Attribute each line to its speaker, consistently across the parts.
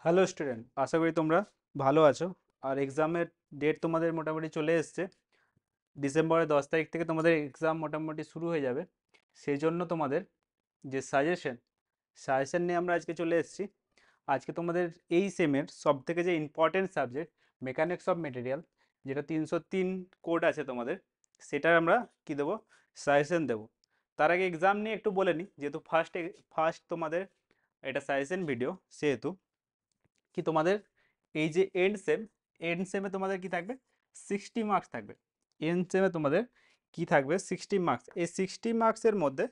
Speaker 1: Hello student, আশা করি তোমরা ভালো আছো। আর এক্সামের ডেট তোমাদের মোটামুটি চলে এসছে। ডিসেম্বরের 10 তারিখ থেকে তোমাদের এক্সাম মোটামুটি শুরু হয়ে যাবে। সেই জন্য তোমাদের যে সাজেশন নিয়ে আমরা আজকে চলে এসেছি। আজকে তোমাদের এই সেমের সব থেকে যে important subject mechanics of material, যেটা 303 কোড আছে তোমাদের, সেটার আমরা কি দেবো, সাজেশন দেবো। তার আগে এক্সাম নিয়ে একটু বলে নিই, যেহেতু ফার্স্ট তোমাদের এটা সাজেশন ভিডিও, সেহেতু কি তোমাদের এই যে এন্ড সেমে তোমাদের কি থাকবে, 60 মার্কস থাকবে। এন্ড সেমে তোমাদের কি থাকবে, 60 মার্কস। এই 60 মার্কসের মধ্যে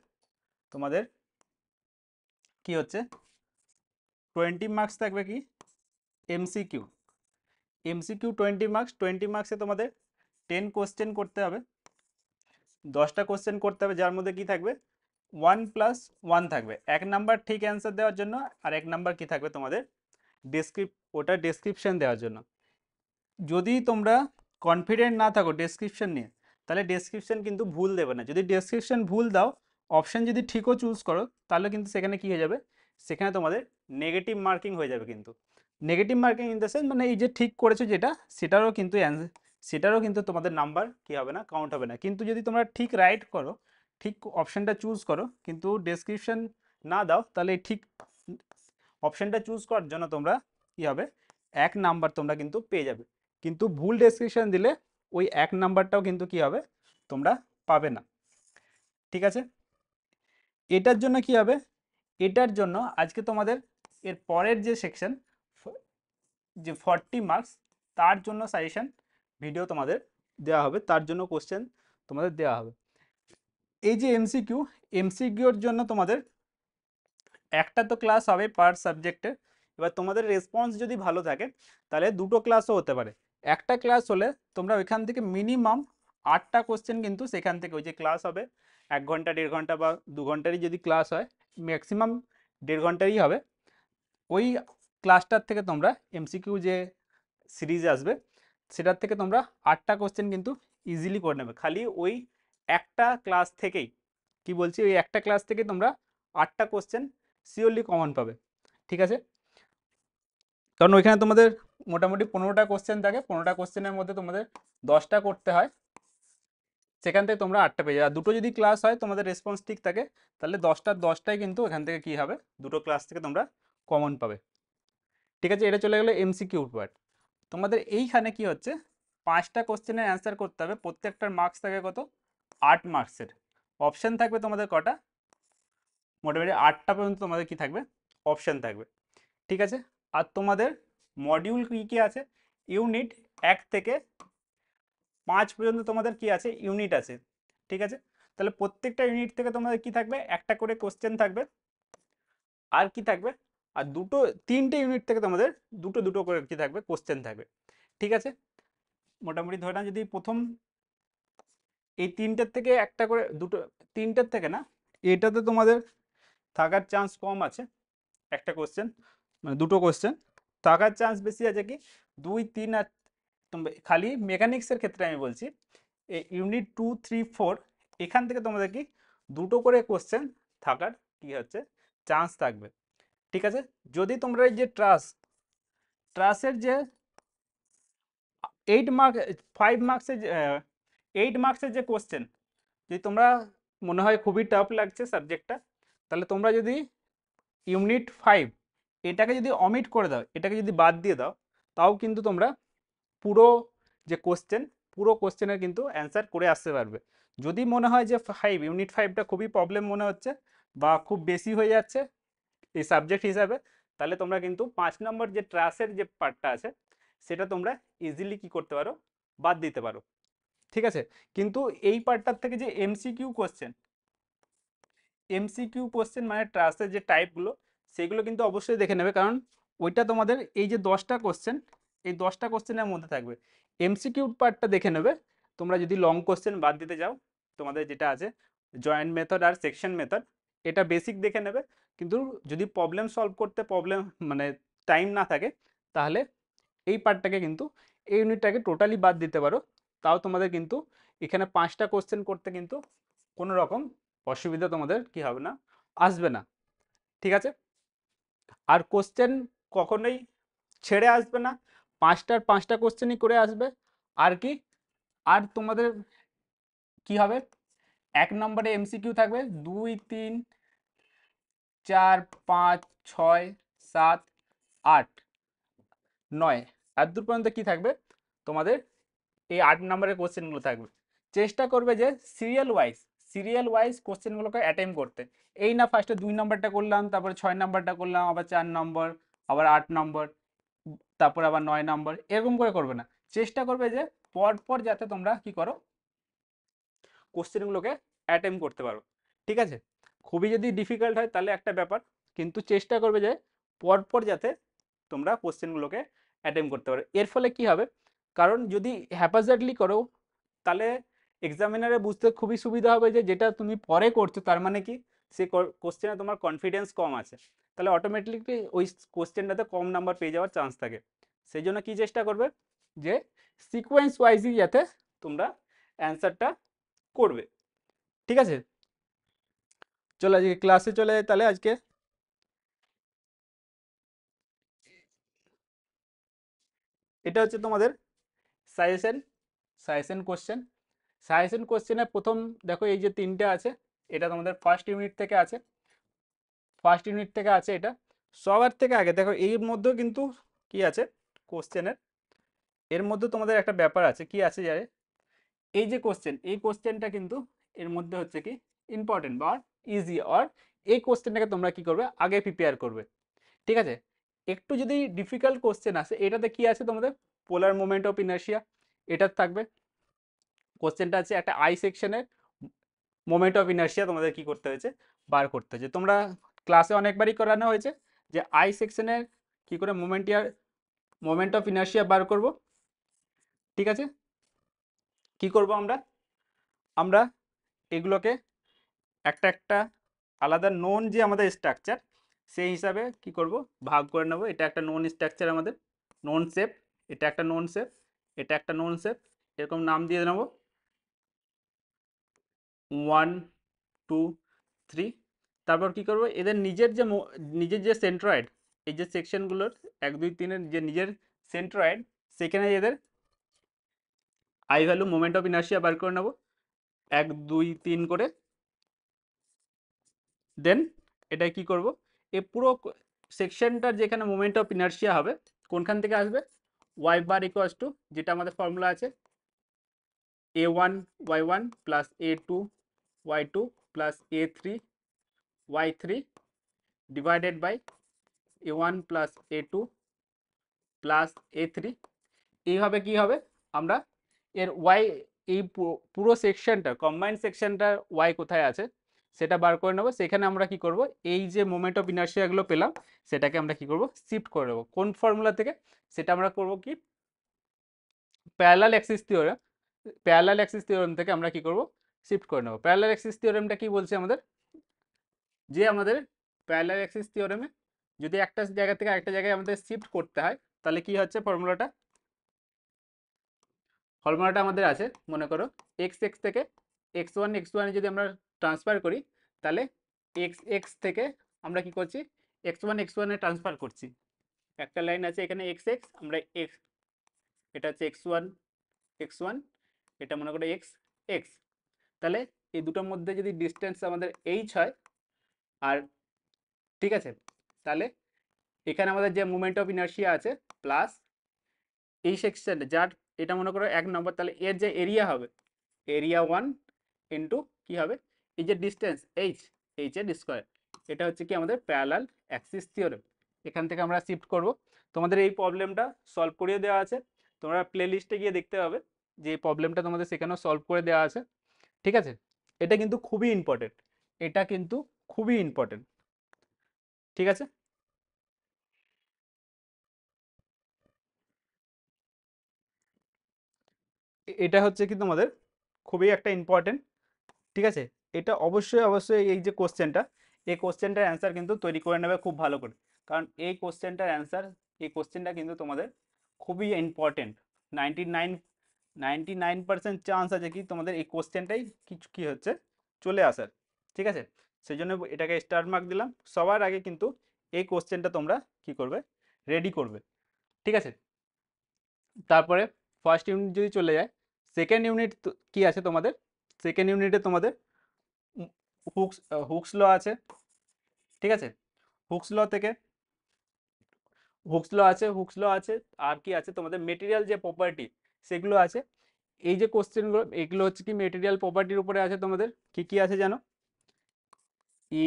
Speaker 1: তোমাদের কি হচ্ছে, 20 মার্কস থাকবে কি এমসিকিউ। এমসিকিউ 20 মার্কস, 20 মার্কসে তোমাদের 10 কোশ্চেন করতে হবে, 10টা কোশ্চেন করতে হবে, যার মধ্যে কি থাকবে 1+1 থাকবে। 1 নাম্বার ঠিক অ্যান্সার দেওয়ার জন্য, আর 1 নাম্বার কি থাকবে তোমাদের ওটা ডেসক্রিপশন দেওয়ার জন্য। যদি তোমরা কনফিডেন্ট না থাকো ডেসক্রিপশন নিয়ে, তাহলে ডেসক্রিপশন কিন্তু ভুল দেবে না। যদি ডেসক্রিপশন ভুল দাও, অপশন যদি ঠিকও চুজ করো, তাহলে কিন্তু সেখানে কি হয়ে যাবে, সেখানে তোমাদের নেগেটিভ মার্কিং হয়ে যাবে। কিন্তু negative marking in the sense, মানে এই যে ঠিক করেছো যেটা, সেটারও কিন্তু তোমাদের নাম্বার কি হবে না, কাউন্ট হবে না। কিন্তু যদি তোমরা ঠিক রাইট করো, ঠিক অপশনটা চুজ করো, কিন্তু ডেসক্রিপশন না দাও, তাহলে এই ঠিক অপশনটা চুজ করার জন্য তোমরা কি হবে, 1 নাম্বার তোমরা কিন্তু পেয়ে যাবে। কিন্তু ভুল ডেসক্রিপশন দিলে ওই 1 নাম্বারটাও কিন্তু কি হবে, তোমরা পাবে না। ঠিক আছে, এটার জন্য কি হবে, এটার জন্য আজকে তোমাদের এর পরের যে সেকশন, যে 40 মার্কস, তার জন্য সাজেশন ভিডিও তোমাদের দেওয়া হবে, তার জন্য কোশ্চেন তোমাদের দেওয়া হবে। এই যে এমসিকিউর জন্য তোমাদের একটা তো ক্লাস হবে পার সাবজেক্টে। এবার তোমাদের রেসপন্স যদি ভালো থাকে, তাহলে দুটো ক্লাসও হতে পারে। একটা ক্লাস হলে তোমরা ওইখান থেকে মিনিমাম 8টা কোশ্চেন কিন্তু সেখান থেকে, ওই যে ক্লাস হবে 1 ঘন্টা 1.5 ঘন্টা বা 2 ঘন্টারই যদি ক্লাস হয়, ম্যাক্সিমাম 1.5 ঘন্টারই হবে। ওই ক্লাসটার থেকে তোমরা এমসিকিউ যে সিরিজ আসবে, সেটার থেকে তোমরা 8টা কোশ্চেন কিন্তু ইজিলি করে নেবে। খালি ওই একটা ক্লাস থেকেই, কি বলছি, ওই একটা ক্লাস থেকে তোমরা 8টা কোশ্চেন শিওরলি কমন পাবে। ঠিক আছে, কারণ ওইখানে তোমাদের মোটামুটি 15টা কোশ্চেন থাকে, 15টা কোশ্চেনের মধ্যে তোমাদের 10টা করতে হয়, সেখান থেকে তোমরা 8টা পেয়ে যাবে। আর দুটো যদি ক্লাস হয়, তোমাদের রেসপন্স ঠিক থাকে, তাহলে 10টার 10টাই কিন্তু এখান থেকে কি হবে, দুটো ক্লাস থেকে তোমরা কমন পাবে। ঠিক আছে, এটা চলে গেলো এমসিকিউ পার্ট। তোমাদের এইখানে কি হচ্ছে, 5টা কোশ্চেনের অ্যান্সার করতে হবে, প্রত্যেকটার মার্কস থাকে কত, 8 মার্কসের। অপশন থাকবে তোমাদের কটা, মোটামুটি 8টা পর্যন্ত তোমাদের কি থাকবে, অপশন থাকবে। ঠিক আছে, আর তোমাদের মডিউল কি কি আছে, ইউনিট 1 থেকে 5 পর্যন্ত তোমাদের কি আছে, ইউনিট আছে। ঠিক আছে, তাহলে প্রত্যেকটা ইউনিট থেকে তোমাদের কি থাকবে, একটা করে কোশ্চেন থাকবে, আর কি থাকবে, আর তিনটে ইউনিট থেকে তোমাদের দুটো দুটো করে কি থাকবে, কোশ্চেন থাকবে। ঠিক আছে, মোটামুটি ধরে না, যদি প্রথম এই তিনটের থেকে একটা করে দুটো, তিনটের থেকে না, এটাতে তোমাদের থাকার চান্স কম আছে, একটা কোশ্চেন মানে দুটো কোশ্চেন থাকার চান্স বেশি আছে কি 2 3। আর খালি মেকানিক্সের ক্ষেত্রে আমি বলছি, এই ইউনিট 2 3 4 এখান থেকে তোমাদের কি দুটো করে কোশ্চেন থাকার কি হচ্ছে, চান্স থাকবে। ঠিক আছে, যদি তোমরা এই যে ট্রাসের যে 8 মার্ক 5 মার্কসের 8 মার্কসের যে কোশ্চেন, যদি তোমরা মনে হয় খুবই টাফ লাগছে সাবজেক্টটা, তাহলে তোমরা যদি ইউনিট 5 এটাকে যদি অমিট করে দাও, এটাকে যদি বাদ দিয়ে দাও, তাও কিন্তু তোমরা পুরো যে কোশ্চেন, পুরো কোশ্চেনের কিন্তু অ্যান্সার করে আসতে পারবে। যদি মনে হয় যে ইউনিট 5টা খুবই প্রবলেম মনে হচ্ছে বা খুব বেশি হয়ে যাচ্ছে এই সাবজেক্ট হিসাবে, তাহলে তোমরা কিন্তু 5 নম্বর যে ট্রাসের যে পার্টটা আছে, সেটা তোমরা ইজিলি কি করতে পারো, বাদ দিতে পারো। ঠিক আছে, কিন্তু এই পার্টটার থেকে যে এমসিকিউ কোশ্চেন মানে ট্রাসের যে টাইপগুলো, সেগুলো কিন্তু অবশ্যই দেখে নেবে, কারণ ওইটা তোমাদের এই যে 10টা কোশ্চেন, এই 10টা কোশ্চেনের মধ্যে থাকবে। এমসিকিউ পার্টটা দেখে নেবে, তোমরা যদি লং কোশ্চেন বাদ দিতে যাও, তোমাদের যেটা আছে জয়েন্ট মেথড আর সেকশন মেথড, এটা বেসিক দেখে নেবে। কিন্তু যদি প্রবলেম সলভ করতে মানে টাইম না থাকে, তাহলে এই পার্টটাকে কিন্তু, এই ইউনিটটাকে টোটালি বাদ দিতে পারো। তাও তোমাদের কিন্তু এখানে 5টা কোশ্চেন করতে কিন্তু কোনো রকম অসুবিধা তোমাদের কি হবে না, আসবে না। ঠিক আছে, আর কোশ্চেন কখনোই ছেড়ে আসবে না, 5টার 5টা কোশ্চেনই করে আসবে। আর কি, আর তোমাদের কি হবে, 1 নম্বরে এমসিকিউ থাকবে 2 3 4 5 6 7 8 9, এত দূর পর্যন্ত কি থাকবে তোমাদের, এই 8 নম্বরের কোশ্চেনগুলো থাকবে। চেষ্টা করবে যে সিরিয়াল ওয়াইজ কোশ্চেনগুলোকে অ্যাটেম্প করতে। এই না ফার্স্টে 2 নম্বরটা করলাম, তারপরে 6 নম্বরটা করলাম, আবার 4 নম্বর, আবার 8 নম্বর, তারপর আবার 9 নম্বর, এরকম করে করবে না। চেষ্টা করবে যে পরপর যাতে তোমরা কি করো, কোশ্চেনগুলোকে অ্যাটেম্প করতে পারো। ঠিক আছে, খুবই যদি ডিফিকাল্ট হয় তাহলে একটা ব্যাপার, কিন্তু চেষ্টা করবে যে পরপর যাতে তোমরা কোশ্চেনগুলোকে অ্যাটেম্প করতে পারো। এর ফলে কি হবে, কারণ যদি হ্যাপাজার্ডলি করো তাহলে এক্সামিনারে বুঝতে খুবই সুবিধা হবে যে যেটা তুমি পরে করছো তার মানে কি সে কোশ্চেনে তোমার কনফিডেন্স কম আছে, তাহলে অটোমেটিকলি ওই কোশ্চেনটাতে কম নাম্বার পেয়ে যাওয়ার চান্স থাকে। সেই জন্য কি চেষ্টা করবে যে সিকোয়েন্স ওয়াইজই যাতে তোমরা অ্যান্সারটা করবে। ঠিক আছে, চলো আজকে ক্লাসে চলে যাই তাহলে। আজকে এটা হচ্ছে তোমাদের সাজেশন সাজেশন কোশ্চেন। সাজেশন কোশ্চেনের প্রথম দেখো এই যে 3টে আছে, এটা তোমাদের ফার্স্ট ইউনিট থেকে আছে এটা। সবার থেকে আগে দেখো এর মধ্যেও কিন্তু কি আছে কোশ্চেনের, এর মধ্যে তোমাদের একটা ব্যাপার আছে, কি আছে জানে, এই যে কোশ্চেন, এই কোশ্চেনটা কিন্তু এর মধ্যে হচ্ছে কি ইম্পর্টেন্ট বা ইজি, অর এই কোশ্চেনটাকে তোমরা কি করবে আগে প্রিপেয়ার করবে। ঠিক আছে, একটু যদি ডিফিকাল্ট কোশ্চেন আসে, এটাতে কি আছে তোমাদের পোলার মোমেন্ট অফ ইনার্শিয়া, এটার থাকবে। কোশ্চেনটা আছে একটা আই সেকশনের মোমেন্ট অফ ইনার্শিয়া তোমাদের কি করতে হয়েছে, বার করতে হয়েছে। তোমরা ক্লাসে অনেকবারই করানো হয়েছে যে আই সেকশনের কি করে মোমেন্ট অফ ইনার্শিয়া বার করব। ঠিক আছে, কি করব আমরা, আমরা এগুলোকে একটা একটা আলাদা নোন যে আমাদের স্ট্রাকচার, সেই হিসাবে কি করব ভাগ করে নেব। এটা একটা নোন স্ট্রাকচার আমাদের, নোন শেপ, এটা একটা নোন শেপ, এটা একটা নোন শেপ, এরকম নাম দিয়ে নেব 1 2 3। তারপর কি করব, এদের নিজের যে সেন্ট্রয়েড, এই যে সেকশনগুলোর 1 2 3-এর যে নিজের সেন্ট্রয়েড, সেখানে এদের I value moment of inertia বার করে নেব 1 2 3 করে। দেন এটা কি করব, এই পুরো সেকশনটার যেখানে মোমেন্ট অফ ইনার্শিয়া হবে কোনখান থেকে আসবে, ওয়াই বার ইকুয়ালস টু, যেটা আমাদের ফর্মুলা আছে a1 y1 plus a2 y2 plus a3 y3 divided by a1 plus a2 plus a3। এইভাবে কি হবে, আমরা এর ওয়াই, এই পুরো সেকশনটা কম্বাইন্ড সেকশনটার ওয়াই কোথায় আছে সেটা বার করে নেবো। সেখানে আমরা কি করব, এই যে মোমেন্ট অফ ইনার্শিয়াগুলো পেলাম সেটাকে আমরা কি করব শিফট করে নেবো কোন ফর্মুলা থেকে, সেটা আমরা করব কি parallel Axis theorem. Parallel Axis theorem থেকে আমরা কি করব শিফট করে নেবো। প্যারালাল অ্যাক্সিস থিওরেমটা কি বলছে আমাদের, যে আমাদের প্যারালাল অ্যাক্সিস থিওরেমে যদি একটা জায়গা থেকে আরেকটা জায়গায় আমাদের শিফট করতে হয় তাহলে কি হচ্ছে ফর্মুলাটা আমাদের আছে, মনে করো এক্স এক্স থেকে এক্স ওয়ানে যদি আমরা ট্রান্সফার করি, তাহলে এক্স এক্স থেকে আমরা কি করছি এক্স ওয়ানে ট্রান্সফার করছি। একটা লাইন আছে এখানে এক্স এক্স, আমরা এক্স, এটা হচ্ছে এক্স ওয়ান, এটা মনে করো এক্স এক্স। তাহলে এই দুটোর মধ্যে যদি ডিস্টেন্স আমাদের এইচ হয়, আর ঠিক আছে, তাহলে এখানে আমাদের যে মোমেন্ট অফ ইনার্শিয়া আছে প্লাস এই সেকশন যার, এটা মনে করো 1 নম্বর, তাহলে এর যে এরিয়া হবে এরিয়া 1 ইন্টু কি হবে এই যে ডিস্টেন্স এইচ এর স্কোয়ার। এটা হচ্ছে কি আমাদের প্যারালাল অ্যাক্সিস থিওরেম। এখান থেকে আমরা শিফট করব। তোমাদের এই প্রবলেমটা সলভ করিয়ে দেওয়া আছে, তোমরা প্লে লিস্টে গিয়ে দেখতে পাবে যে এই প্রবলেমটা তোমাদের সেখানেও সলভ করে দেওয়া আছে। ঠিক আছে, এটা কিন্তু খুবই ইম্পর্টেন্ট, এটা কিন্তু খুবই ইম্পর্টেন্ট। ঠিক আছে, এটা হচ্ছে কি তোমাদের খুবই একটা ইম্পর্টেন্ট। ঠিক আছে, এটা অবশ্যই অবশ্যই এই যে কোশ্চেনটা, এই কোশ্চেনটার অ্যান্সার কিন্তু তৈরি করে নেবে খুব ভালো করে, কারণ এই কোশ্চেনটা কিন্তু তোমাদের খুবই ইম্পর্টেন্ট। 99% চান্স আছে কি তোমাদের এই কোশ্চেনটাই কিছু কি হচ্ছে চলে আসার। ঠিক আছে, সেই জন্য এটাকে স্টার মার্ক দিলাম। সবার আগে কিন্তু এই কোশ্চেনটা তোমরা কি করবে রেডি করবে। ঠিক আছে। তারপরে ফার্স্ট ইউনিট যদি চলে যায়, সেকেন্ড ইউনিট কি আছে তোমাদের, সেকেন্ড ইউনিটে তোমাদের হুকস হুকস ল আছে, ঠিক আছে। হুকস ল থেকে হুকস ল আছে, আর কি আছে তোমাদের মেটেরিয়াল যে প্রপার্টি সেগুলো আছে। এই যে কোশ্চেনগুলো এগুলো হচ্ছে কি মেটেরিয়াল প্রপার্টির উপরে আছে, তোমাদের কি কি আছে জানো, E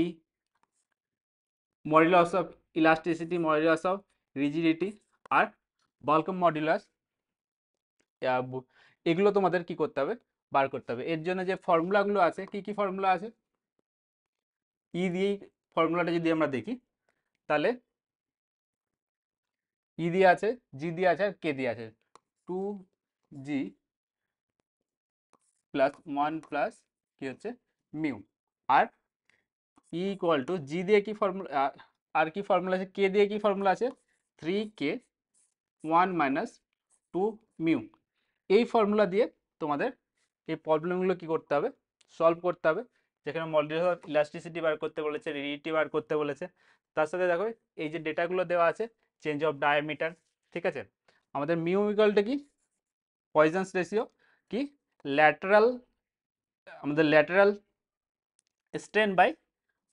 Speaker 1: modulus of elasticity, modulus of rigidity, আর বাল্ক মডুলাস, এগুলো তোমাদের কি করতে হবে, বার করতে হবে। এর জন্য যে ফর্মুলাগুলো আছে, কি কি ফর্মুলা আছে, ই দিয়েই ফর্মুলাটা যদি আমরা দেখি, তাহলে ই দিয়ে আছে, জি দিয়ে আছে, আর কে দিয়ে আছে, 2g প্লাস 1 প্লাস কি হচ্ছে মিউ, আর ই ইকুয়াল টু জি দিয়ে কি ফর্মুলা, আর কি ফর্মুলা আছে, কে দিয়ে কি ফর্মুলা আছে, 3k 1 মাইনাস 2 মিউ। এই ফর্মুলা দিয়ে তোমাদের এই প্রবলেমগুলো কি করতে হবে, সলভ করতে হবে। যেখানে মডুলাস অফ ইলাস্টিসিটি বার করতে বলেছে, রিজিডিটি বার করতে বলেছে, তার সাথে দেখো এই যে ডেটাগুলো দেওয়া আছে, চেঞ্জ অফ ডায়ামিটার, ঠিক আছে। আমাদের মিউ ইকুয়ালটা কি, পয়জনস রেশিও, কি ল্যাটারাল, আমাদের lateral strain by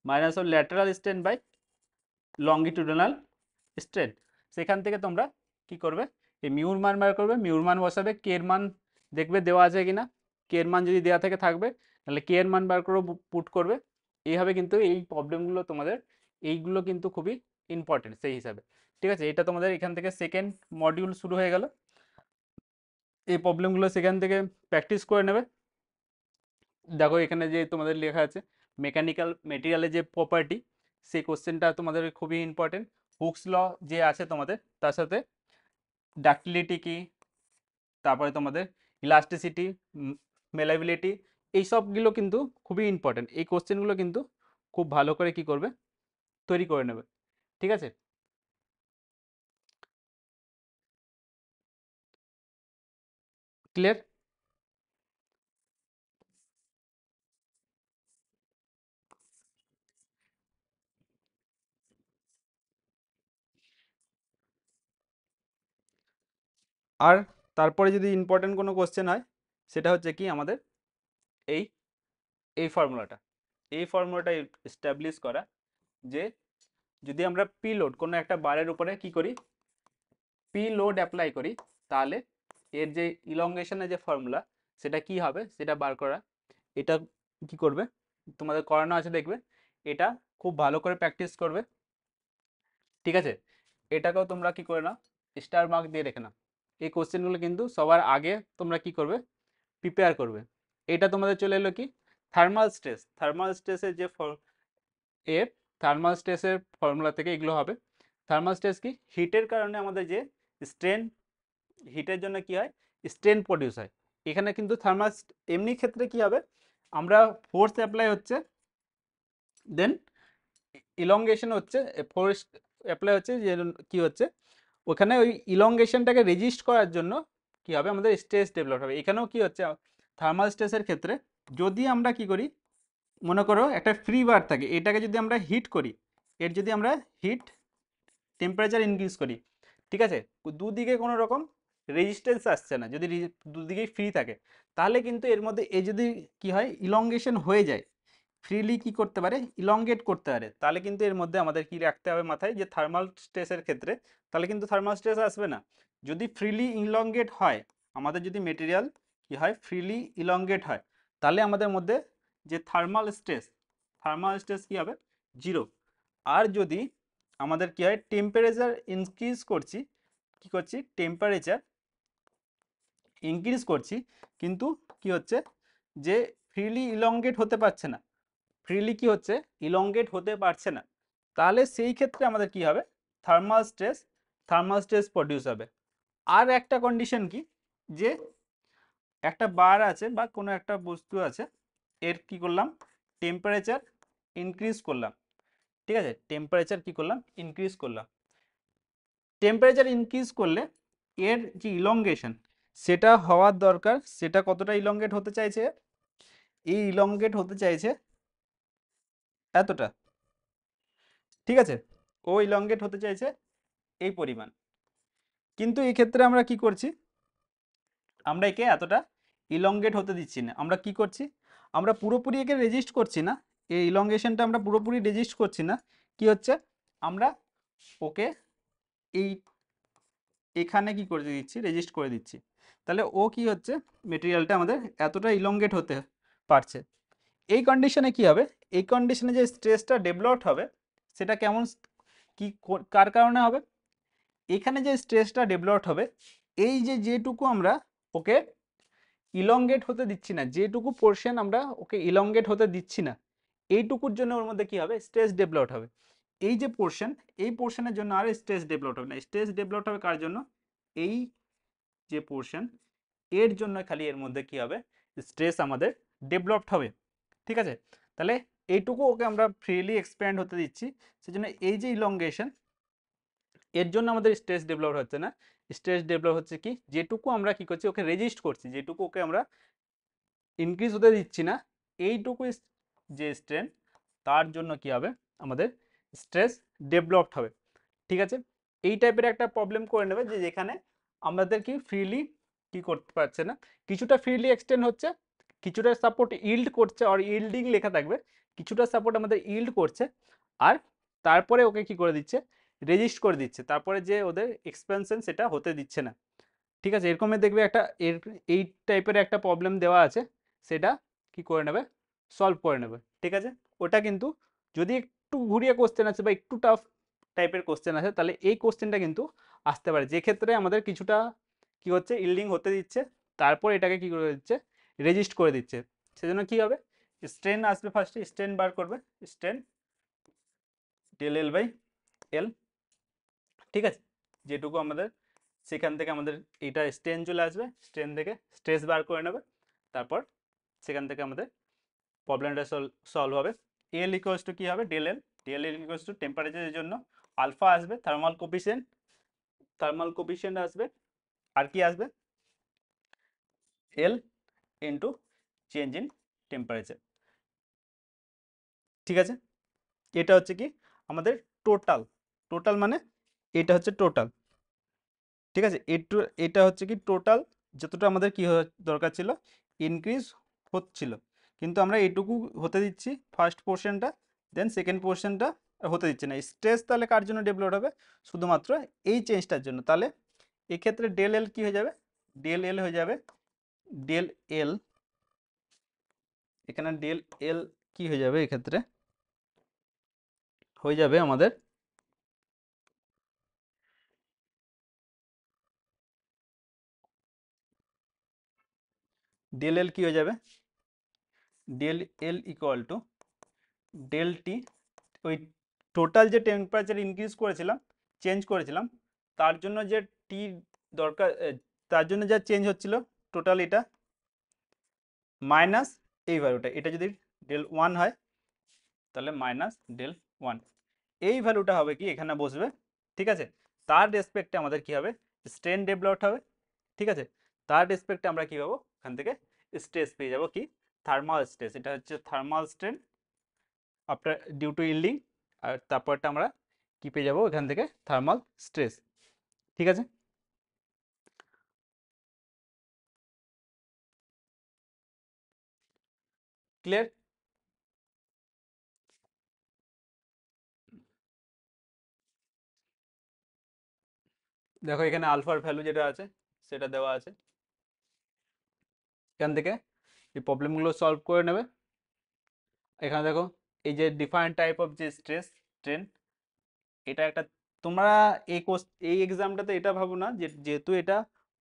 Speaker 1: minus of lateral strain by longitudinal strain. সেখান থেকে তোমরা কি করবে, এই মিউর মান বার করবে, মিউর মান বসাবে, কে এর মান দেখবে দেওয়া আছে কিনা, কে এর মান যদি দেওয়া থেকে থাকবে তাহলে কে এর মান বার করে পুট করবে। এইভাবে কিন্তু এই প্রবলেমগুলো তোমাদের, এইগুলো কিন্তু খুবই ইম্পর্টেন্ট সেই হিসাবে, ঠিক আছে। এটা তোমাদের এখান থেকে সেকেন্ড মডিউল শুরু হয়ে গেল। এই প্রবলেমগুলো সেখান থেকে প্র্যাকটিস করে নেবে। দেখো এখানে যে তোমাদের লেখা আছে মেকানিক্যাল মেটেরিয়ালের যে প্রপার্টি, সেই কোশ্চেনটা তোমাদের খুবই ইম্পর্টেন্ট। হুকস ল যে আছে তোমাদের, তার সাথে ডাক্টিলিটি কি, তারপরে তোমাদের ইলাস্টিসিটি, মেলাবিলিটি, এই সবগুলো কিন্তু খুবই ইম্পর্টেন্ট। এই কোশ্চেনগুলো কিন্তু খুব ভালো করে কি করবে, তৈরি করে নেবে, ঠিক আছে। ক্লিয়ার? আর তারপরে যদি ইম্পর্টেন্ট কোনো কোশ্চেন হয়, সেটা হচ্ছে কি আমাদের এই এই ফর্মুলাটা, এই ফর্মুলাটা এস্টাবলিশ করা, যে যদি আমরা পি লোড কোনো একটা বারের উপরে কি করি, পি লোড অ্যাপ্লাই করি, তাহলে এর যে ইলংগেশনের যে ফর্মুলা সেটা কি হবে সেটা বার করা। এটা কি করবে, তোমাদের করানো আছে দেখবে, এটা খুব ভালো করে প্র্যাকটিস করবে, ঠিক আছে। এটাকেও তোমরা কি করে নাও, স্টার মার্ক দিয়ে রেখে নাও। এই কোশ্চেনগুলো কিন্তু সবার আগে তোমরা কি করবে, প্রিপেয়ার করবে। এটা তোমাদের চলে এলো কি, থার্মাল স্ট্রেস, থার্মাল স্ট্রেসের যে এর থার্মাল স্ট্রেসের ফর্মুলা থেকে এগুলো হবে। থার্মাল স্ট্রেস কি, হিটের কারণে আমাদের যে স্ট্রেন, হিটের জন্য কি হয়, স্ট্রেন প্রডিউস হয়। এখানে কিন্তু থার্মাল এমনি ক্ষেত্রে কি হবে, আমরা ফোর্স অ্যাপ্লাই হচ্ছে, দেন ইলংগেশন হচ্ছে, ফোর্স অ্যাপ্লাই হচ্ছে, যে কি হচ্ছে ওখানে ওই ইলংগেশনটাকে রেজিস্ট করার জন্য কি হবে, আমাদের স্ট্রেস ডেভেলপ হবে। এখানেও কি হচ্ছে, থার্মাল স্ট্রেসের ক্ষেত্রে যদি আমরা কি করি, মনে করো একটা ফ্রি বার থাকে, এটাকে যদি আমরা হিট করি, এর যদি আমরা হিট টেম্পারেচার ইনক্রিজ করি, ঠিক আছে, দুদিকে কোনো রকম রেজিস্ট্যান্স আসছে না, যদি দুদিকেই ফ্রি থাকে, তাহলে কিন্তু এর মধ্যে এ যদি কি হয়, ইলংগেশন হয়ে যায়, ফ্রিলি কি করতে পারে, ইলংগেট করতে পারে, তাহলে কিন্তু এর মধ্যে আমাদের কি রাখতে হবে মাথায়, যে থার্মাল স্ট্রেসের ক্ষেত্রে তাহলে কিন্তু থার্মাল স্ট্রেস আসবে না। যদি ফ্রিলি ইলংগেট হয়, আমাদের যদি মেটেরিয়াল কি হয়, ফ্রিলি ইলংগেট হয়, তাহলে আমাদের মধ্যে যে থার্মাল স্ট্রেস কি হবে, জিরো। আর যদি আমাদের কি হয়, টেম্পারেচার ইনক্রিজ করছি, কি করছি, টেম্পারেচার ইনক্রিজ করছি, কিন্তু কি হচ্ছে, যে ফ্রিলি ইলংগেট হতে পারছে না, ফ্রিলি কি হচ্ছে, ইলংগেট হতে পারছে না, তাহলে সেই ক্ষেত্রে আমাদের কি হবে, থার্মাল স্ট্রেস প্রডিউস হবে। আর একটা কন্ডিশন কি, যে একটা বার আছে বা কোনো একটা বস্তু আছে, এর কি করলাম, টেম্পারেচার ইনক্রিজ করলাম, ঠিক আছে, টেম্পারেচার কি করলাম, ইনক্রিজ করলাম। টেম্পারেচার ইনক্রিজ করলে এর যে ইলংগেশন সেটা হওয়ার দরকার, সেটা কতটা ইলংগেট হতে চাইছে, এই ইলংগেট হতে চাইছে এতটা, ঠিক আছে, ও ইলংগেট হতে চাইছে এই পরিমাণ, কিন্তু এই ক্ষেত্রে আমরা কি করছি, আমরা একে এতটা ইলংগেট হতে দিচ্ছি না। আমরা কি করছি, আমরা পুরোপুরি একে রেজিস্ট করছি না, এই ইলংগেশনটা আমরা পুরোপুরি রেজিস্ট করছি না। কি হচ্ছে, আমরা ওকে এই এখানে কি করে দিচ্ছি, রেজিস্ট করে দিচ্ছি। তাহলে ও কি হচ্ছে, মেটেরিয়ালটা আমাদের এতটা ইলংগেট হতে পারছে। এই কন্ডিশনে কি হবে, এই কন্ডিশনে যে স্ট্রেসটা ডেভেলপড হবে সেটা কেমন, কি কার কারণে হবে, এখানে যে স্ট্রেসটা ডেভেলপড হবে, এই যে যেটুকু আমরা ওকে ইলংগেট হতে দিচ্ছি না, যেটুকু পোর্শন আমরা ওকে ইলংগেট হতে দিচ্ছি না, এইটুকুর জন্য ওর মধ্যে কি হবে, স্ট্রেস ডেভেলপড হবে। এই যে পোর্শন, এই পোর্শনের জন্য আর স্ট্রেস ডেভেলপড হবে না। স্ট্রেস ডেভেলপড হবে কার জন্য, এই যে পোর্শন, এর জন্য খালি এর মধ্যে কি হবে, স্ট্রেস আমাদের ডেভেলপড হবে। ঠিক আছে, তাহলে এইটুকু ওকে আমরা ফ্রিলি এক্সপ্যান্ড হতে দিচ্ছি, সেজন্য এই যে ইলংগেশন, এর জন্য আমাদের স্ট্রেস ডেভেলপ হচ্ছে না। স্ট্রেস ডেভেলপ হচ্ছে কি, যেটুকু আমরা কি করছি, ওকে রেজিস্ট করছি, যেটুকু ওকে আমরা ইনক্রিজ হতে দিচ্ছি না, এইটুকু যে স্ট্রেন, তার জন্য কি হবে, আমাদের স্ট্রেস ডেভেলপড হবে। ঠিক আছে, এই টাইপের একটা প্রবলেম করে নেবে যে যেখানে আমাদের কি ফ্রিলি কি করতে পারছে না, কিছুটা ফ্রিলি এক্সটেন্ড হচ্ছে, কিছুটা সাপোর্ট ইল্ড করছে, আর ইল্ডিং লেখা থাকবে, কিছুটা সাপোর্ট আমাদের ইল্ড করছে, আর তারপরে ওকে কি করে দিচ্ছে, রেজিস্ট করে দিচ্ছে, তারপরে যে ওদের এক্সপেনশন সেটা হতে দিচ্ছে না। ঠিক আছে, এরকমই দেখবে একটা এই টাইপের একটা প্রবলেম দেওয়া আছে, সেটা কি করে নেবে, সলভ করে নেবে। ঠিক আছে, ওটা কিন্তু যদি একটু ঘুরিয়ে কোশ্চেন আছে বা একটু টাফ টাইপের কোশ্চেন আছে, তাহলে এই কোশ্চেনটা কিন্তু আসতে পারে, যে ক্ষেত্রে আমাদের কিছুটা কি হচ্ছে, ইল্ডিং হতে দিচ্ছে, তারপর এটাকে কি করে দিচ্ছে, রেজিস্ট করে দিচ্ছে। সেজন্য কি হবে, স্ট্রেন আসবে, ফার্স্টে স্ট্রেন বার করবে, strain del L by L. ঠিক আছে, যেটুকু আমাদের সেখান থেকে আমাদের এটা স্ট্রেন চলে আসবে, স্ট্রেন থেকে স্ট্রেস বার করে নেবে, তারপর সেখান থেকে আমাদের প্রবলেমটা সলভ হবে। এল ইকুয়ালস টু কি হবে, del L, del L equals to টেম্পারেচারের জন্য আলফা আসবে, থার্মাল কোফিসিয়েন্ট আসবে, আর কি আসবে, L into change in temperature. ঠিক আছে, এটা হচ্ছে কি আমাদের টোটাল, টোটাল মানে এটা হচ্ছে টোটাল। ঠিক আছে, এটা হচ্ছে কি টোটাল, যতটা আমাদের কি দরকার ছিল, ইনক্রিজ হচ্ছিল, কিন্তু আমরা এইটুকু হতে দিচ্ছি ফার্স্ট পোর্শনটা, দেন সেকেন্ড পোর্শনটা হতে দিচ্ছে না। স্ট্রেস তাহলে কার জন্য ডেভেলপ হবে, শুধুমাত্র এই চেঞ্জটার জন্য। তাহলে এক্ষেত্রে ডেল এল কি হয়ে যাবে, ডেল এল হয়ে যাবে, ডেল এল, এখানে ডেল এল কি হয়ে যাবে, এক্ষেত্রে হয়ে যাবে আমাদের ডেল এল কি হয়ে যাবে, del L equal to del T, ওই টোটাল যে টেম্পারেচার ইনক্রিজ করেছিলাম, চেঞ্জ করেছিলাম, তার জন্য যে টি দরকার, তার জন্য যা চেঞ্জ হচ্ছিল টোটাল, এটা মাইনাস এই ভ্যালুটা, এটা যদি ডেল ওয়ান হয় তাহলে মাইনাস ডেল ওয়ান, এই ভ্যালুটা হবে কি এখানে বসবে। ঠিক আছে, তার রেসপেক্টে আমাদের কি হবে, স্ট্রেন ডেভেলপড হবে। ঠিক আছে, তার রেসপেক্টে আমরা কি পাবো, এখান থেকে স্ট্রেস পেয়ে যাবো, কি থার্মাল স্ট্রেস, এটা হচ্ছে thermal strain after due to yielding, আর তারপরটা আমরা কি পেয়ে যাবো এখান থেকে, থার্মাল স্ট্রেস। ঠিক আছে, ক্লিয়ার। দেখো এখানে আলফার ভ্যালু যেটা আছে সেটা দেওয়া আছে, এখান থেকে এই প্রবলেমগুলো সলভ করে নেবে। এখানে দেখো এই যে ডিফারেন্ট টাইপ অফ যে স্ট্রেস স্ট্রেন, এটা একটা, তোমরা এই এক্সামটাতে এটা ভাবো না যে যেহেতু এটা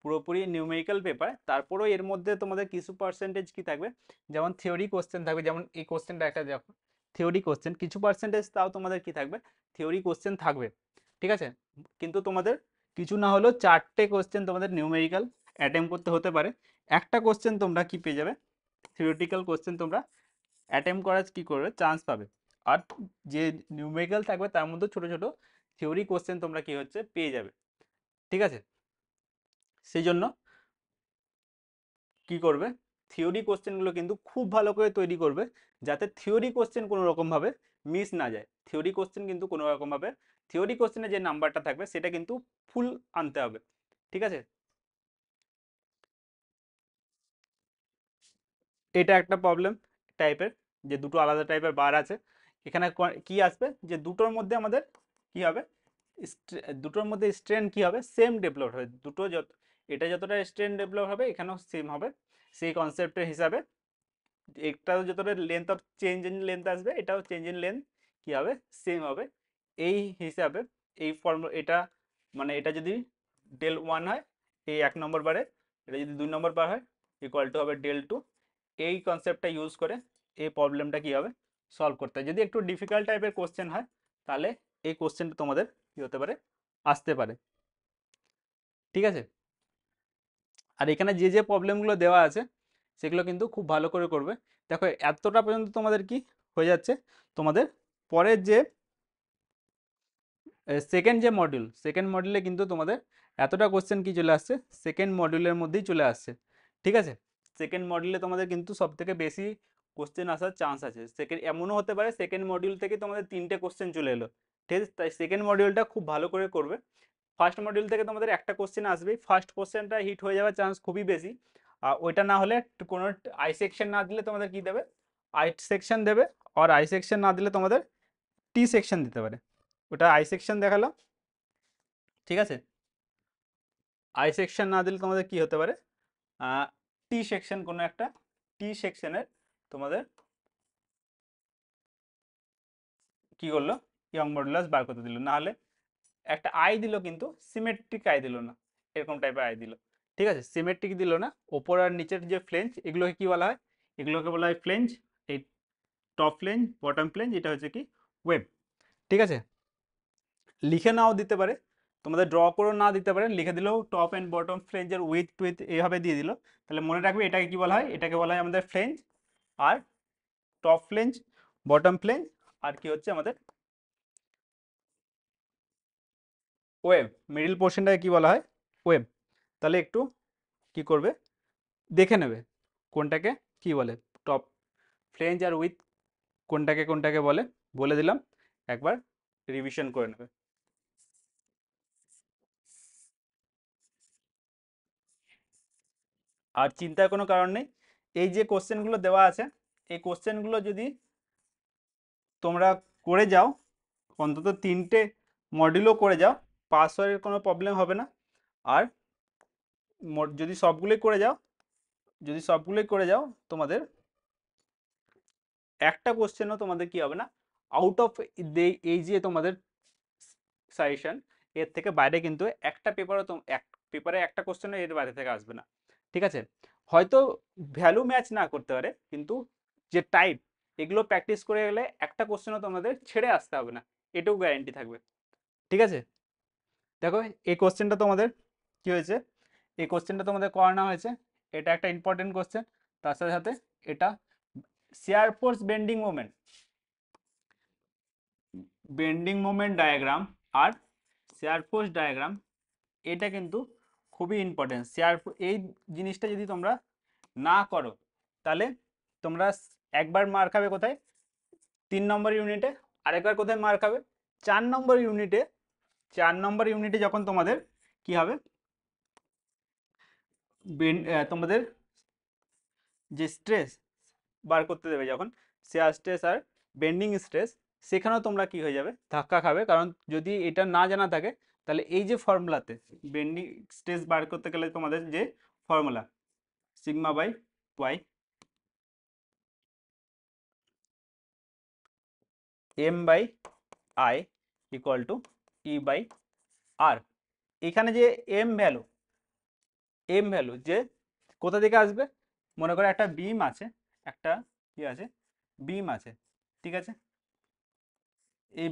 Speaker 1: পুরোপুরি নিউমেরিক্যাল পেপার, তারপরেও এর মধ্যে তোমাদের কিছু পার্সেন্টেজ কি থাকবে, যেমন থিওরি কোশ্চেন থাকবে, যেমন এই কোশ্চেনটা একটা দেখো থিওরি কোশ্চেন, কিছু পার্সেন্টেজ তাও তোমাদের কি থাকবে, থিওরি কোশ্চেন থাকবে। ঠিক আছে, কিন্তু তোমাদের কিছু না হলেও 4টে কোশ্চেন তোমাদের নিউমেরিক্যাল অ্যাটেম্প করতে হতে পারে, একটা কোশ্চেন তোমরা কি পেয়ে যাবে, থিওরিটিক্যাল কোশ্চেন তোমরা অ্যাটেম্প করার কি করবে, চান্স পাবে। আর যে নিউমেরিক্যাল থাকবে তার মধ্যে ছোট ছোট থিওরি কোশ্চেন তোমরা কি হচ্ছে পেয়ে যাবে। ঠিক আছে, সেই জন্য কি করবে, থিওরি কোশ্চেনগুলো কিন্তু খুব ভালো করে তৈরি করবে, যাতে থিওরি কোশ্চেন কোনো রকমভাবে মিস না যায়। থিওরি কোশ্চেন কিন্তু কোনো রকমভাবে, থিওরি কোশ্চেনে যে নাম্বারটা থাকবে সেটা কিন্তু ফুল আনতে হবে। ঠিক আছে, এটা একটা প্রবলেম টাইপের, যে দুটো আলাদা টাইপের বার আছে। এখানে কি আসবে, যে দুটোর মধ্যে আমাদের কি হবে, দুটোর মধ্যে স্ট্রেন কি হবে, সেম ডেভেলপ হবে, দুটো যত, এটা যতটা স্ট্রেন ডেভেলপ হবে এখানেও সেম হবে, সেই কনসেপ্টের হিসাবে একটাও যতটা length of change in length আসবে, এটাও চেঞ্জ ইন লেন্থ কি হবে, সেম হবে। এই হিসাবে এই ফর্মুলা, এটা মানে এটা যদি ডেল ওয়ান হয় এই 1 নম্বর বারে, এটা যদি 2 নম্বর বার হয় ইকুয়াল টু হবে ডেল টু। এই কনসেপ্টটা ইউজ করে এই প্রবলেমটা কি হবে, সলভ করতে হয়। যদি একটু ডিফিকাল্ট টাইপের কোশ্চেন হয় তাহলে এই কোশ্চেনটা তোমাদের কি হতে পারে, আসতে পারে। ঠিক আছে, আর এখানে যে যে প্রবলেমগুলো দেওয়া আছে সেগুলো কিন্তু খুব ভালো করে করবে। দেখো এতটা পর্যন্ত তোমাদের কি হয়ে যাচ্ছে, তোমাদের পরের যে সেকেন্ড মডিউলে কিন্তু তোমাদের এতটা কোশ্চেন কি চলে আসছে, সেকেন্ড মডিউলের মধ্যেই চলে আসছে। ঠিক আছে, সেকেন্ড মডিউলে তোমাদের কিন্তু সব থেকে বেশি কোশ্চেন আসার চান্স আছে। এমনও হতে পারে সেকেন্ড মডিউল থেকে তোমাদের 3টে কোশ্চেন চলে এলো। ঠিক আছে, তাই সেকেন্ড মডিউলটা খুব ভালো করে করবে। ফার্স্ট মডিউল থেকে তোমাদের একটা কোশ্চেন আসবেই, ফার্স্ট কোশ্চেনটা হিট হয়ে যাওয়ার চান্স খুবই বেশি। আর ওইটা না হলে কোনো আই সেকশন না দিলে তোমাদের কি দেবে, আই সেকশন দেবে। আর আই সেকশন না দিলে তোমাদের টি সেকশন দিতে পারে। ওটা আই সেকশন দেখালো, ঠিক আছে, আই সেকশন না দিলে তোমাদের কি হতে পারে, টি সেকশন, কোনো একটা টি সেকশনের তোমাদের কি করলো, ইয়ং মডুলাস বার করতে দিল, না হলে একটা আই দিল কিন্তু সিমেট্রিক আই দিল না, এরকম টাইপের আই দিল। ঠিক আছে, সিমেট্রিক দিল না, ওপর আর নিচের যে ফ্লেঞ্জ এগুলোকে কি বলা হয়, এগুলোকে বলা হয় ফ্লেঞ্জ। এই টপ ফ্লেঞ্জ, বটম ফ্লেঞ্জ, এটা হচ্ছে কি ওয়েব। ঠিক আছে, লিখে নাও দিতে পারে, তোমাদের ড্র করেও না দিতে পারে, লিখে দিলেও টপ অ্যান্ড বটম ফ্লেঞ্জের উইথ টুইথ এইভাবে দিয়ে দিল। তাহলে মনে রাখবে এটাকে কি বলা হয়, এটাকে বলা হয় আমাদের ফ্লেঞ্জ। আর টপ ফ্লেঞ্জ, বটম ফ্লেঞ্জ, আর কি হচ্ছে আমাদের ওয়েব, মিডিল পোর্শনটাকে কি বলা হয়, ওয়েব। তাহলে একটু কি করবে, দেখে নেবে কোনটাকে কি বলে, টপ ফ্লেঞ্জ আর উইথ কোনটাকে কোনটাকে বলে, বলে দিলাম, একবার রিভিশন করে নেবে। আর চিন্তার কোনো কারণ নেই, এই যে কোশ্চেনগুলো দেওয়া আছে এই কোশ্চেনগুলো যদি তোমরা করে যাও, অন্তত 3টে মডিউলও করে যাও, পাস হওয়ার কোনো প্রবলেম হবে না। আর যদি সবগুলোই করে যাও, যদি সবগুলোই করে যাও তোমাদের একটা কোশ্চেনও তোমাদের কি হবে না, আউট অফ এই যে তোমাদের সাজেশন এর থেকে বাইরে কিন্তু একটা পেপারও, এক পেপারে একটা কোশ্চেনও এর বাইরে থেকে আসবে না। ঠিক আছে, হয়তো ভ্যালু ম্যাচ না করতে পারে, কিন্তু যে টাইপ এগুলো প্র্যাকটিস করে গেলে একটা কোশ্চেনও তোমাদের ছেড়ে আসতে হবে না, এটাও গ্যারেন্টি থাকবে। ঠিক আছে, দেখো এই কোশ্চেনটা তোমাদের কি হয়েছে, এই কোশ্চেনটা তোমাদের করানো হয়েছে, এটা একটা ইম্পর্টেন্ট কোশ্চেন। তার সাথে সাথে এটা shear force bending moment diagram আর শেয়ার ফোর্স ডায়াগ্রাম, এটা কিন্তু খুবই ইম্পর্টেন্ট। এই জিনিসটা যদি তোমরা না করো তাহলে তোমরা একবার মার খাবে কোথায়, 3 নম্বর ইউনিটে, আরেকবার কোথায় মার খাবে, 4 নম্বর ইউনিটে। 4 নম্বর ইউনিটে যখন তোমাদের কি হবে, তোমাদের যে স্ট্রেস বার করতে দেবে যখন, শেয়ার স্ট্রেস আর বেন্ডিং স্ট্রেস, সেখানেও তোমরা কি হয়ে যাবে, ধাক্কা খাবে। কারণ যদি এটা না জানা থাকে তাহলে এই যে ফর্মুলাতে বেন্ডিং স্ট্রেস বার করতে গেলে তোমাদের যে formula sigma by Y M by I equal to E by R, এখানে যে এম ভ্যালু যে কোথা থেকে আসবে, মনে করো একটা বিম আছে, একটা কি আছে, বিম আছে। ঠিক আছে, এই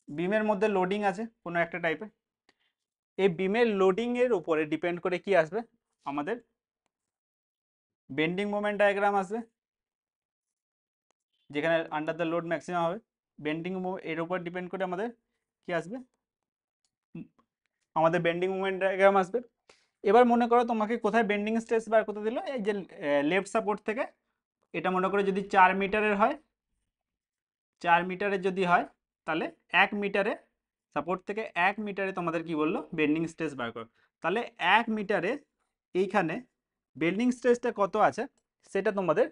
Speaker 1: বিমের মধ্যে লোডিং আছে কোনো একটা টাইপের, এই বিমের লোডিং এর উপরে ডিপেন্ড করে কি আসবে, আমাদের বেন্ডিং মোমেন্ট ডায়াগ্রাম আসবে, যেখানে আন্ডার দ্য লোড ম্যাক্সিমাম হবে। বেন্ডিং এর উপর ডিপেন্ড করে আমাদের কি আসবে, আমাদের বেন্ডিং মোমেন্ট ডায়াগ্রাম আসবে। এবার মনে করো তোমাকে কোথায় বেন্ডিং স্ট্রেস বার করতে দিল, এই যে লেফট সাপোর্ট থেকে, এটা মনে করো যদি 4 মিটারের হয়, 4 মিটারের যদি হয় তাহলে 1 মিটারে সাপোর্ট থেকে 1 মিটারে তোমাদের কি বললো, বেন্ডিং স্ট্রেস বার করো। তাহলে 1 মিটারে এইখানে বেন্ডিং স্ট্রেসটা কত আছে সেটা তোমাদের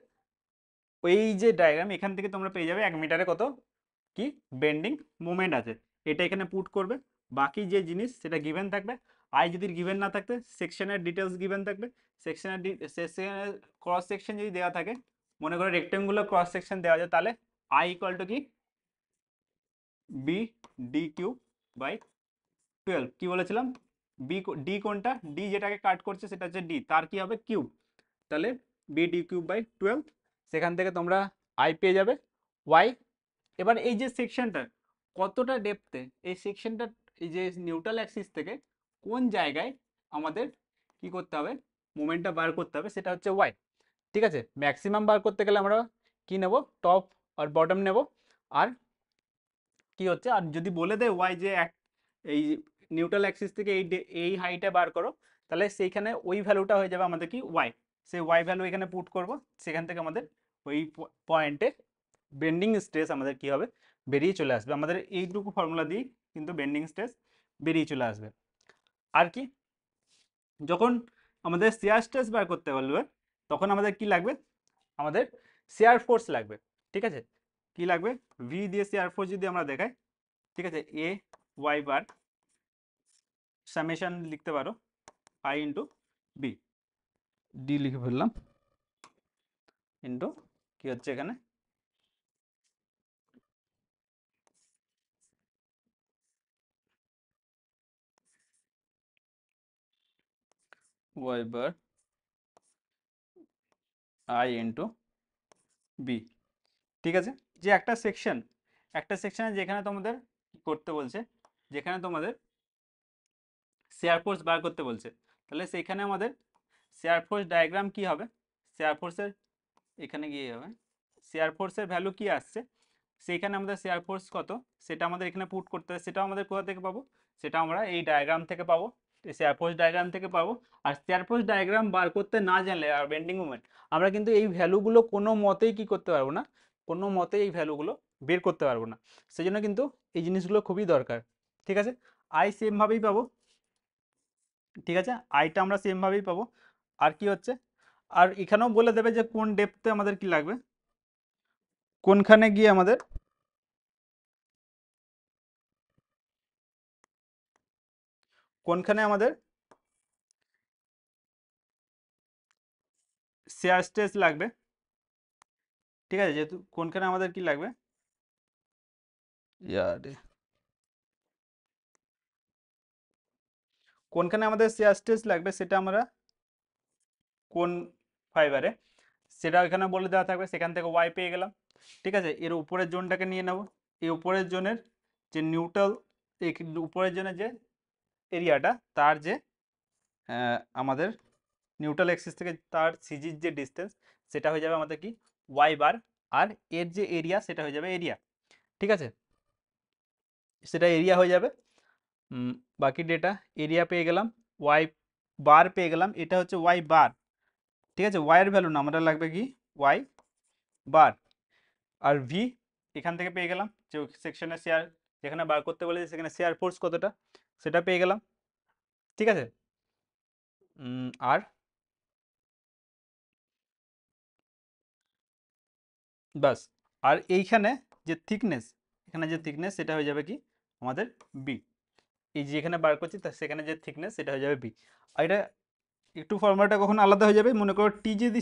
Speaker 1: ওই যে ডায়াগ্রাম এখান থেকে তোমরা পেয়ে যাবে 1 মিটারে কত কি বেন্ডিং মোমেন্ট আছে, এটা এখানে পুট করবে। বাকি যে জিনিস সেটা গিভেন থাকবে। আই যদি গিভেন না থাকতে সেকশনের ডিটেলস গিভেন থাকবে। সেকশনের ক্রস সেকশন যদি দেওয়া থাকে, মনে করো রেক্টেঙ্গুলার ক্রস সেকশন দেওয়া যায়, তাহলে আই ইকুয়াল টু কি বি ডি কিউব বাই 12। কি বলেছিলাম, ডি কোনটা, ডি যেটাকে কাট করছে সেটা হচ্ছে ডি, তার কি হবে কিউব, তাহলে বি ডি কিউব বাই 12। সেখান থেকে তোমরা আই পেয়ে যাবে ওয়াই। এবার এই যে সেকশনটা কতটা ডেপথে, এই সেকশনটা এই যে নিউট্রাল অ্যাক্সিস থেকে কোন জায়গায় আমাদের কি করতে হবে, মোমেন্টটা বার করতে হবে, সেটা হচ্ছে ওয়াই। ঠিক আছে, ম্যাক্সিমাম বার করতে গেলে আমরা কি নেব, টপ আর বটম নেব। আর কি হচ্ছে, আর যদি বলে দেয় ওয়াই যে এই নিউট্রাল অ্যাক্সিস থেকে এই হাইটে বার করো, তাহলে সেইখানে ওই ভ্যালুটা হয়ে যাবে আমাদের কি ওয়াই। সেই ওয়াই ভ্যালু এখানে পুট করব, সেখান থেকে আমাদের ওই পয়েন্টে বেন্ডিং স্ট্রেস আমাদের কি হবে, বেরিয়ে চলে আসবে। আমাদের এইটুকু ফর্মুলা দিয়ে কিন্তু বেন্ডিং স্ট্রেস বেরিয়ে চলে আসবে। আর কি, যখন আমাদের শিয়ার স্ট্রেস বার করতে বলবে তখন আমাদের কি লাগবে, আমাদের শিয়ার ফোর্স লাগবে। ঠিক আছে, কি লাগবে, ভি দিয়ে শিয়ার ফোর্স যদি আমরা দেখাই, ঠিক আছে, এ ওয়াই বার সামেশন লিখতে পারো আই ইন্টু বি, ডি লিখে ফেললাম, ইন্টু কি হচ্ছে এখানে Y bar I into B. ঠিক আছে, যে একটা সেকশনে যেখানে তোমাদের কি করতে বলছে, যেখানে তোমাদের শেয়ার ফোর্স বার করতে বলছে, তাহলে সেইখানে আমাদের শেয়ার ফোর্স ডায়াগ্রাম কি হবে, শেয়ার ফোর্সের এখানে গিয়ে হবে, শেয়ার ফোর্সের ভ্যালু কি আসছে, সেইখানে আমাদের শেয়ার ফোর্স কত সেটা আমাদের এখানে পুট করতে হবে। সেটাও আমাদের কোথা থেকে পাবো, সেটা আমরা এই ডায়াগ্রাম থেকে পাবো, শেয়ার ফোর্স ডায়াগ্রাম থেকে পাবো। আর শেয়ার ফোর্স ডায়াগ্রাম বার করতে না জানলে আর বেন্ডিং মোমেন্ট, আমরা কিন্তু এই ভ্যালুগুলো কোনো মতেই কি করতে পারবো না, কোনো মতেই এই ভ্যালুগুলো বের করতে পারবো না। সেই জন্য কিন্তু এই জিনিসগুলো খুবই দরকার। ঠিক আছে, আই সেমভাবেই পাবো। ঠিক আছে, আইটা আমরা সেমভাবেই পাবো। আর কি হচ্ছে, আর এখানেও বলে দেবে যে কোন ডেপথে আমাদের কি লাগবে, কোনখানে গিয়ে আমাদের কোনখানে আমাদের শেয়ার স্ট্রেস লাগবে। ঠিক আছে, যেহেতু কোনখানে আমাদের কি লাগবে, ইয়ারে কোনখানে আমাদের শেয়ার স্ট্রেস লাগবে সেটা আমরা কোন ফাইবারে, সেটা এখানে বলে দেওয়া থাকবে, সেখান থেকে ওয়াই পেয়ে গেলাম। ঠিক আছে, এর উপরের জোনটাকে নিয়ে নেব, এই উপরের জোনের যে নিউট্রাল, এই উপরের জোনের যে এরিয়াটা, তার যে আমাদের নিউট্রাল অ্যাক্সিস থেকে তার সিজির যে ডিস্টেন্স, সেটা হয়ে যাবে আমাদের কি ওয়াই বার। আর এর যে এরিয়া সেটা হয়ে যাবে এরিয়া। ঠিক আছে, সেটা এরিয়া হয়ে যাবে। বাকি ডেটা এরিয়া পেয়ে গেলাম, ওয়াই বার পেয়ে গেলাম, এটা হচ্ছে ওয়াই বার। ঠিক আছে, ওয়াই এর ভ্যালু না, আমাদের লাগবে কি ওয়াই বার। আর ভি এখান থেকে পেয়ে গেলাম, যে সেকশনে শেয়ার যেখানে বার করতে বলেছে সেখানে শেয়ার ফোর্স কতটা সেটা পেয়ে গেলাম। ঠিক আছে, আর বাস। আর এইখানে যে থিকনেস, এখানে যে থিকনেস সেটা হয়ে যাবে কি আমাদের বি, এই যে এখানে বার করছি তা সেখানে যে থিকনেস সেটা হয়ে যাবে বি। আর এটা একটু ফর্মুলাটা কখন আলাদা হয়ে যাবে, মনে করো টি যদি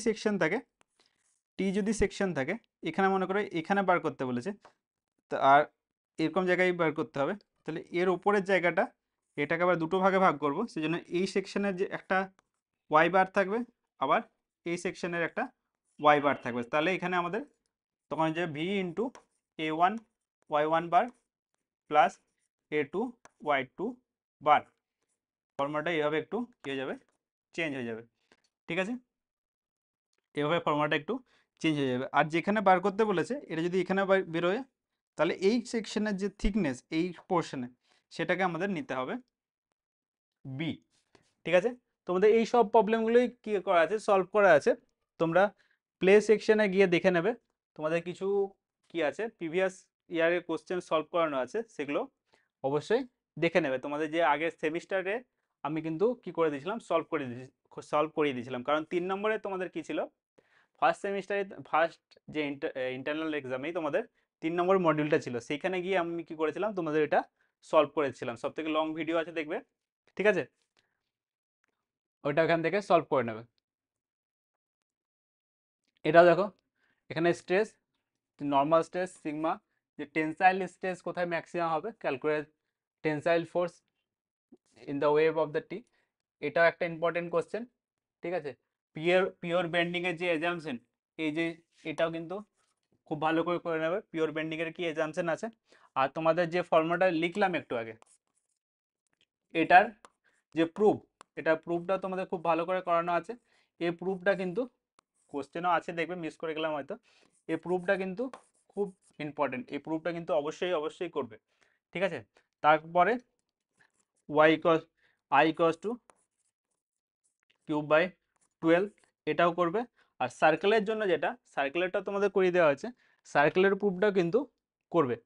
Speaker 1: সেকশন থাকে, এখানে মনে করো এখানে বার করতে বলেছে, তা আর এরকম জায়গায় বার করতে হবে, তাহলে এর উপরের জায়গাটা এটাকে আবার দুটো ভাগে ভাগ করব, সেই জন্য এই সেকশনের যে একটা ওয়াই বার থাকবে, আবার এই সেকশনের একটা ওয়াই বার থাকবে, তাহলে এখানে আমাদের তখন যে ভি ইন্টু A1 ওয়াই 1 বার প্লাস A2 ওয়াই 2 বার। ফর্মুলাটা এইভাবে একটু কী হয়ে যাবে, চেঞ্জ হয়ে যাবে। ঠিক আছে, এভাবে ফর্মুলাটা একটু চেঞ্জ হয়ে যাবে। আর যেখানে বার করতে বলেছে এটা যদি এখানে বেরোয়, তাহলে এই সেকশনের যে থিকনেস এই পোর্শনে, সেটাকে আমাদের নিতে হবে বি। ঠিক আছে, তোমাদের এই সব প্রবলেমগুলোই কি করা আছে, সলভ করা আছে। তোমরা প্লে সেকশনে গিয়ে দেখে নেবে, তোমাদের কিছু কি আছে প্রিভিয়াস ইয়ারের কোশ্চেন সলভ করানো আছে, সেগুলো অবশ্যই দেখে নেবে। তোমাদের যে আগের সেমিস্টারে আমি কিন্তু কি করে দিয়েছিলাম, সলভ করিয়ে দিয়েছিলাম। কারণ 3 নম্বরে তোমাদের কি ছিল, ফার্স্ট সেমিস্টারে ফার্স্ট যে ইন্টারনাল এক্সামেই তোমাদের 3 নম্বর মডিউলটা ছিল, সেইখানে গিয়ে আমি কি করেছিলাম তোমাদের এটা সলভ করেছিলাম। সব থেকে লং ভিডিও আছে দেখবে, ঠিক আছে, ওইটা ওখান থেকে সলভ করে নেবে। এটাও দেখো, এখানে স্ট্রেস, নর্মাল স্ট্রেস সিগমা, যে টেনসাইল স্ট্রেস কোথায় ম্যাক্সিমাম হবে, calculate tensile force in the wave of the T, এটাও একটা ইম্পর্টেন্ট কোশ্চেন, ঠিক আছে। পিওর বেন্ডিং এর যে এজাম্পশন, এই যে এটাও কিন্তু খুব ভালো করে করে নেবে, পিওর বেন্ডিং এর কি এজাম্পশন আছে। আর তোমাদের যে ফর্মুলাটা লিখলাম একটু আগে, এটার যে প্রুফ, এটা প্রুফটা তোমাদের খুব ভালো করে করানো আছে। এই প্রুফটা কিন্তু কোশ্চেনও আছে দেখবে, মিস করে গেলাম হয়তো। এই প্রুফটা কিন্তু খুব ইম্পর্টেন্ট, এই প্রুফটা কিন্তু অবশ্যই অবশ্যই করবে, ঠিক আছে। তারপরে Y X I X two cube by 12, এটাও করবে। আর সার্কেলের জন্য যেটা, সার্কেলেরটা তোমাদের করিয়ে দেওয়া হয়েছে, সার্কেলের প্রুফটাও কিন্তু করবে,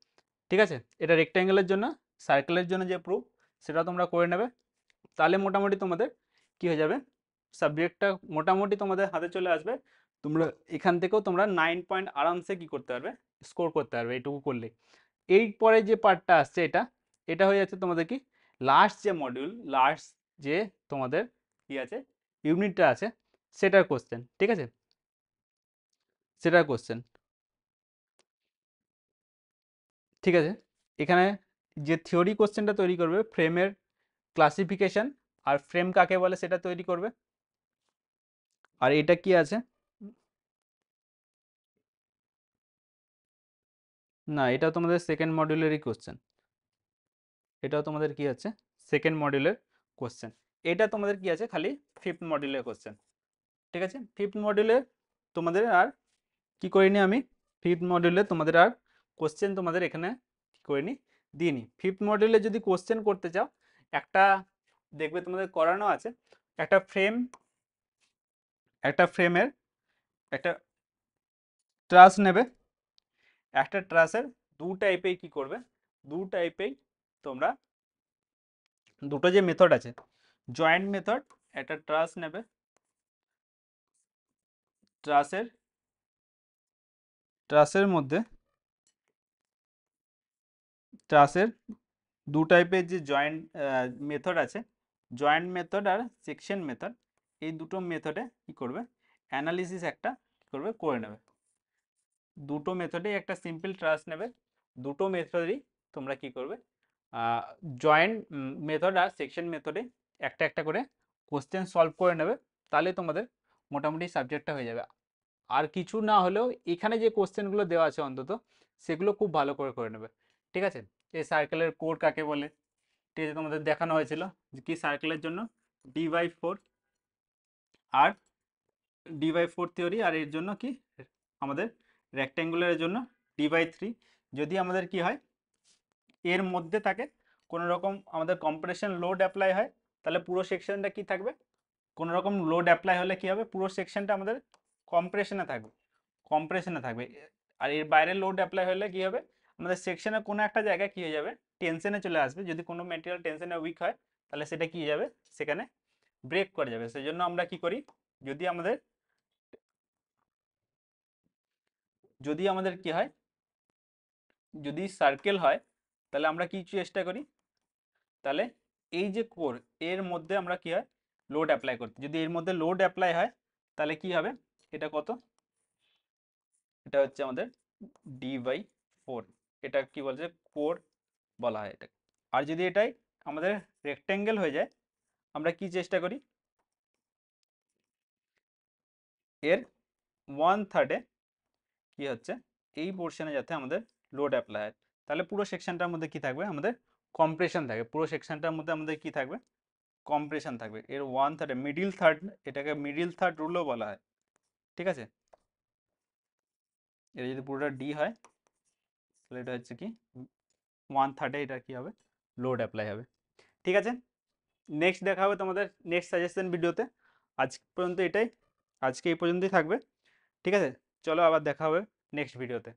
Speaker 1: ঠিক আছে। এটা রেক্ট্যাঙ্গেলের জন্য, সার্কেলের জন্য যে প্রুফ সেটা তোমরা করে নেবে। তাহলে মোটামুটি তোমাদের কি হয়ে যাবে, সাবজেক্টটা মোটামুটি তোমাদের হাতে চলে আসবে। তোমরা এখান থেকেও তোমরা 9 পয়েন্ট আরামসে কি করতে পারবে, স্কোর করতে পারবে এইটুকু করলে। এই পরে যে পার্টটা আসছে, এটা এটা হয়ে যাচ্ছে তোমাদের কি লাস্ট যে মডিউল, লাস্ট যে তোমাদের কি আছে ইউনিটটা আছে, সেটার কোশ্চেন, ঠিক আছে, সেটার কোশ্চেন, ঠিক আছে। এখানে যে থিওরি কোশ্চেনটা তৈরি করবে, ফ্রেমের ক্লাসিফিকেশন আর ফ্রেম কাকে বলে সেটা তৈরি করবে। আর এটা কি আছে, না এটা তোমাদের সেকেন্ড মডিউলেরই কোশ্চেন, এটাও তোমাদের কি আছে সেকেন্ড মডিউলের কোশ্চেন। এটা তোমাদের কি আছে খালি ফিফথ মডিউলের কোশ্চেন, ঠিক আছে। ফিফথ মডিউলে তোমাদের আর কি করিনি আমি, ফিফথ মডিউলে তোমাদের আর কোশ্চেন তোমাদের এখানে কি করিনি, দিইনি। ফিফথ মডিউলে যদি কোশ্চেন করতে চাও, একটা দেখবে তোমাদের করানো আছে, একটা ফ্রেম, একটা ফ্রেমের একটা ট্রাস নেবে, একটা ট্রাসের দু টাইপেই কি করবে, দু টাইপেই তোমরা দুটো যে মেথড আছে, জয়েন্ট মেথড, একটা ট্রাস নেবে, ট্রাসের ট্রাসের মধ্যে ট্রাসের দু টাইপের যে জয়েন্ট মেথড আছে, জয়েন্ট মেথড আর সেকশন মেথড, এই দুটো মেথডে কি করবে, অ্যানালিসিস একটা কি করবে করে নেবে। দুটো মেথডেই একটা সিম্পল ট্রাস নেবে, দুটো মেথডেরই তোমরা কি করবে, জয়েন্ট মেথড আর সেকশন মেথডে একটা একটা করে কোশ্চেন সলভ করে নেবে। তাহলে তোমাদের মোটামুটি সাবজেক্টটা হয়ে যাবে। আর কিছু না হলেও এখানে যে কোশ্চেনগুলো দেওয়া আছে অন্তত সেগুলো খুব ভালো করে করে নেবে, ঠিক আছে। এই সার্কেলের কোড কাকে বলে, ঠিক আছে, তোমাদের দেখানো হয়েছিল যে কি সার্কেলের জন্য D/4, আর D/4 থিওরি, আর এর জন্য কি আমাদের রেক্ট্যাঙ্গুলারের জন্য D/3। যদি আমাদের কি হয় এর মধ্যে থাকে কোনো রকম আমাদের কম্প্রেশন লোড অ্যাপ্লাই হয়, তাহলে পুরো সেকশনটা কি থাকবে, কোনো রকম লোড অ্যাপ্লাই হলে কি হবে, পুরো সেকশনটা আমাদের কম্প্রেশনে থাকবে, কম্প্রেশনে থাকবে। আর এর বাইরে লোড অ্যাপ্লাই হলে কি হবে, আমাদের সেকশনের কোনো একটা জায়গায় কি হয়ে যাবে, টেনশনে চলে আসবে। যদি কোনো মেটেরিয়াল টেনশনে উইক হয়, তাহলে সেটা কি হয়ে যাবে, সেখানে ব্রেক করে যাবে। সেই জন্য আমরা কি করি, যদি আমাদের যদি আমাদের কি হয়, যদি সার্কেল হয়, তাহলে আমরা কি চেষ্টা করি, তাহলে এই যে কোর, এর মধ্যে আমরা কি হয় লোড অ্যাপ্লাই করতে, যদি এর মধ্যে লোড অ্যাপ্লাই হয় তাহলে কি হবে, এটা কত, এটা হচ্ছে আমাদের D/4, এটা কি বলছে কোর বলা হয় এটা। আর যদি এটাই আমাদের রেক্ট্যাঙ্গেল হয়ে যায়, আমরা কি চেষ্টা করি, এর 1/3 কি হচ্ছে এই পোর্শনে যাতে আমাদের লোড অ্যাপ্লাই হয়, তাহলে পুরো সেকশনটার মধ্যে কি থাকবে, আমাদের কম্প্রেশন থাকবে, পুরো সেকশনটার মধ্যে আমাদের কি থাকবে, কম্প্রেশন থাকবে। এর 1/3 মিডিল থার্ড, এটাকে মিডিল থার্ড রুলও বলা হয়, ঠিক আছে। এটা যদি পুরোটা ডি হয়, তাহলে এটা হচ্ছে কি 1/3 এটা কি হবে, লোড অ্যাপ্লাই হবে, ঠিক আছে। নেক্সট দেখা হবে তোমাদের নেক্সট সাজেশন ভিডিওতে। আজ পর্যন্ত এটাই, আজকে এই পর্যন্তই থাকবে, ঠিক আছে। চলো আবার দেখা হবে নেক্সট ভিডিওতে।